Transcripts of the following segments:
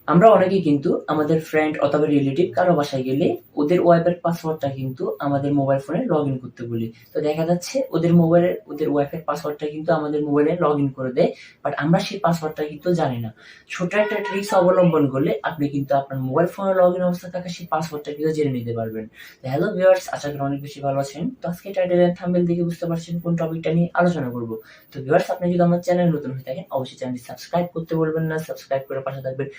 আমরা অনেকেই কিন্তু আমাদের ফ্রেন্ড অথবা রিলেটিভ কারো বাসায় গেলে ওদের ওয়াইফের পাসওয়ার্ডটা কিন্তু আমাদের মোবাইল ফোনে লগ ইন করতে বলি। তো দেখা যাচ্ছে ওদের ওয়াইফের পাসওয়ার্ডটা কিন্তু আমাদের মোবাইলে লগ ইন করে দেয়, বাট আমরা সেই পাসওয়ার্ডটা কিন্তু জানি না। ছোট একটা ট্রিক্স অবলম্বন করলে আপনি কিন্তু আপনার মোবাইল ফোনে লগ ইন অবস্থা থাকা সেই পাসওয়ার্ডটা কিন্তু জেনে নিতে পারবেন। হ্যালো ভিউয়ার্স, আশা করি অনেক বেশি ভালো আছেন। তো আজকে টাইটেল এন্ড থাম্বনেল দেখে বুঝতে পারছেন কোন টপিকটা নিয়ে আলোচনা করব। তো ভিউয়ার্স, আপনি যদি আমার চ্যানেল নতুন হয়ে থাকেন অবশ্যই চ্যানেলটি সাবস্ক্রাইব করতে বলবেন না। সাবস্ক্রাইব করে পাশে থাকা বেল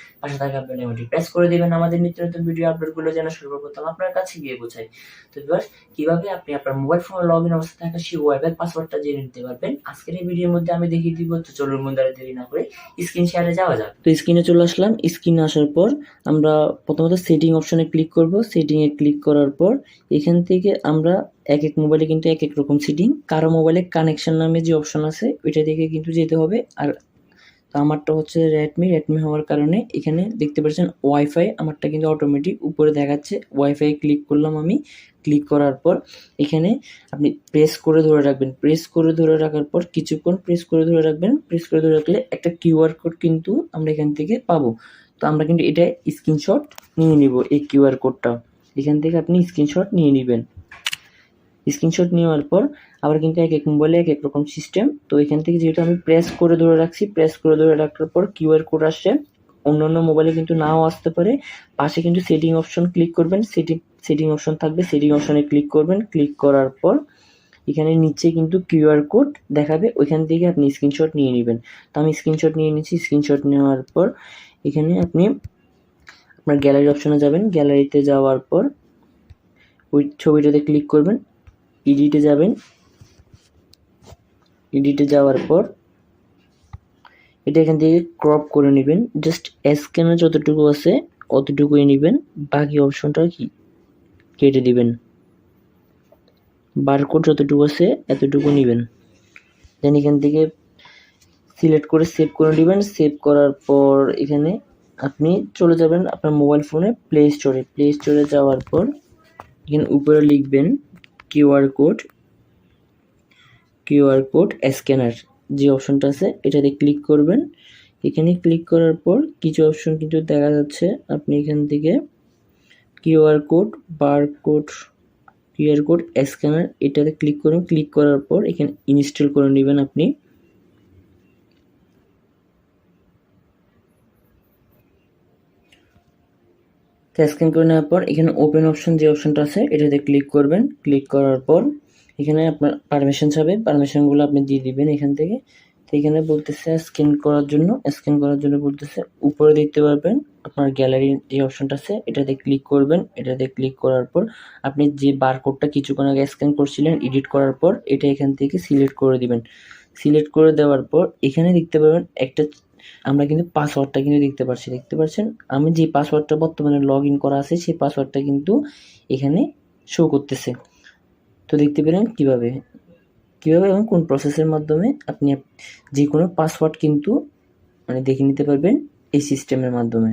আইকনটি প্রেস করে দিবেন আমাদের নিত্য নতুন ভিডিও আপলোডগুলো যেন সর্বপ্রথম আপনার কাছে গিয়ে পৌঁছায়। তো ভিউয়ার্স, কিভাবে আপনি আপনার মোবাইল ফোনে লগ ইন অবস্থায় থাকা সেই ওয়াইফাই পাসওয়ার্ডটা জেনে নিতে পারবেন আজকের এই ভিডিওর মধ্যে আমি দেখিয়ে দিব। তো চলুন বন্ধুরা, দেরি না করে স্ক্রিন শেয়ারে যাওয়া যাক। তো স্ক্রিনে চলে আসলাম। স্ক্রিনে আসার পর আমরা প্রথমত সেটিং অপশনে ক্লিক করব। সেটিং এ ক্লিক করার পর এখান থেকে আমরা এক এক মোবাইলে কিন্তু এক এক রকম সেটিং। কারো মোবাইলে কানেকশন নামে যে অপশন আছে ওইটা থেকে কিন্তু যেতে হবে। আর আমারটা হচ্ছে রেডমি হওয়ার কারণে এখানে দেখতে পাচ্ছেন ওয়াইফাই, আমারটা কিন্তু অটোমেটিক উপরে দেখাচ্ছে। ওয়াইফাই ক্লিক করলাম আমি। ক্লিক করার পর এখানে আপনি প্রেস করে ধরে রাখবেন। প্রেস করে ধরে রাখার পর কিছুক্ষণ প্রেস করে ধরে রাখবেন। প্রেস করে ধরে রাখলে একটা কিউআর কোড কিন্তু আমরা এখান থেকে পাবো। তো আমরা কিন্তু এটা স্ক্রিনশট নিয়ে নিব। এই কিউআর কোডটা এখান থেকে আপনি স্ক্রিনশট নিয়ে নেবেন। স্ক্রিনশট নেওয়ার পর আবার কিন্তু এক এক মোবাইলে এক এক রকম সিস্টেম। তো এখান থেকে যেহেতু আমি প্রেস করে ধরে রাখছি, প্রেস করে ধরে রাখার পর কিউআর কোড আসছে। অন্যান্য মোবাইলে কিন্তু নাও আসতে পারে। পাশে কিন্তু সেটিং অপশন ক্লিক করবেন। সেটিং অপশন থাকবে, সেটিং অপশনে ক্লিক করবেন। ক্লিক করার পর এখানে নিচে কিন্তু কিউআর কোড দেখাবে, ওইখান থেকে আপনি স্ক্রিনশট নিয়ে নেবেন। তো আমি স্ক্রিনশট নিয়ে নিচ্ছি। স্ক্রিনশট নেওয়ার পর এখানে আপনি আপনার গ্যালারি অপশনে যাবেন। গ্যালারিতে যাওয়ার পর ওই ছবিটাতে ক্লিক করবেন। এডিটে যাবেন। এডিটে যাওয়ার পর এটা এখান থেকে ক্রপ করে নেবেন। জাস্ট স্ক্যানার যতটুকু আছে অতটুকুই নেবেন, বাকি অপশনটা কি কেটে দিবেন। বারকোড যতটুকু আছে এতটুকু নেবেন। দেন এখান থেকে সিলেক্ট করে সেভ করে নেবেন। সেভ করার পর এখানে আপনি চলে যাবেন আপনার মোবাইল ফোনে প্লে স্টোরে। প্লে স্টোরে যাওয়ার পর এখানে উপরে লিখবেন কিউআর কোড স্ক্যানার যে অপশনটা আছে এটাতে ক্লিক করবেন। এখানে ক্লিক করার পর কিছু অপশন কিন্তু দেখা যাচ্ছে। আপনি এখান থেকে কিউআর কোড স্ক্যানার এটাতে ক্লিক করুন। ক্লিক করার পর এখানে ইনস্টল করে নেবেন আপনি। স্ক্যান করে নেওয়ার পর এখানে ওপেন অপশন যে অপশনটা আছে এটাতে ক্লিক করবেন। ক্লিক করার পর এখানে আপনার পারমিশন চাবে, পারমিশনগুলো আপনি দিয়ে দিবেন এখান থেকে। তো এখানে বলতেছে স্ক্যান করার জন্য বলতেছে। উপরে দেখতে পারবেন আপনার গ্যালারির যে অপশনটা আছে এটাতে ক্লিক করবেন। এটাতে ক্লিক করার পর আপনি যে বারকোডটা কিছুক্ষণ আগে স্ক্যান করছিলেন এডিট করার পর এটা এখান থেকে সিলেক্ট করে দিবেন। সিলেক্ট করে দেওয়ার পর এখানে দেখতে পাবেন একটা আমরা কিন্তু পাসওয়ার্ডটা কিন্তু দেখতে পাচ্ছেন। আমি যে পাসওয়ার্ডটা বর্তমানে লগ ইন করা আছে সেই পাসওয়ার্ডটা কিন্তু এখানে শো করতেছে। তো দেখতে পেলেন কিভাবে এবং কোন প্রসেসের মাধ্যমে আপনি যে কোনো পাসওয়ার্ড কিন্তু দেখে নিতে পারবেন এই সিস্টেমের মাধ্যমে।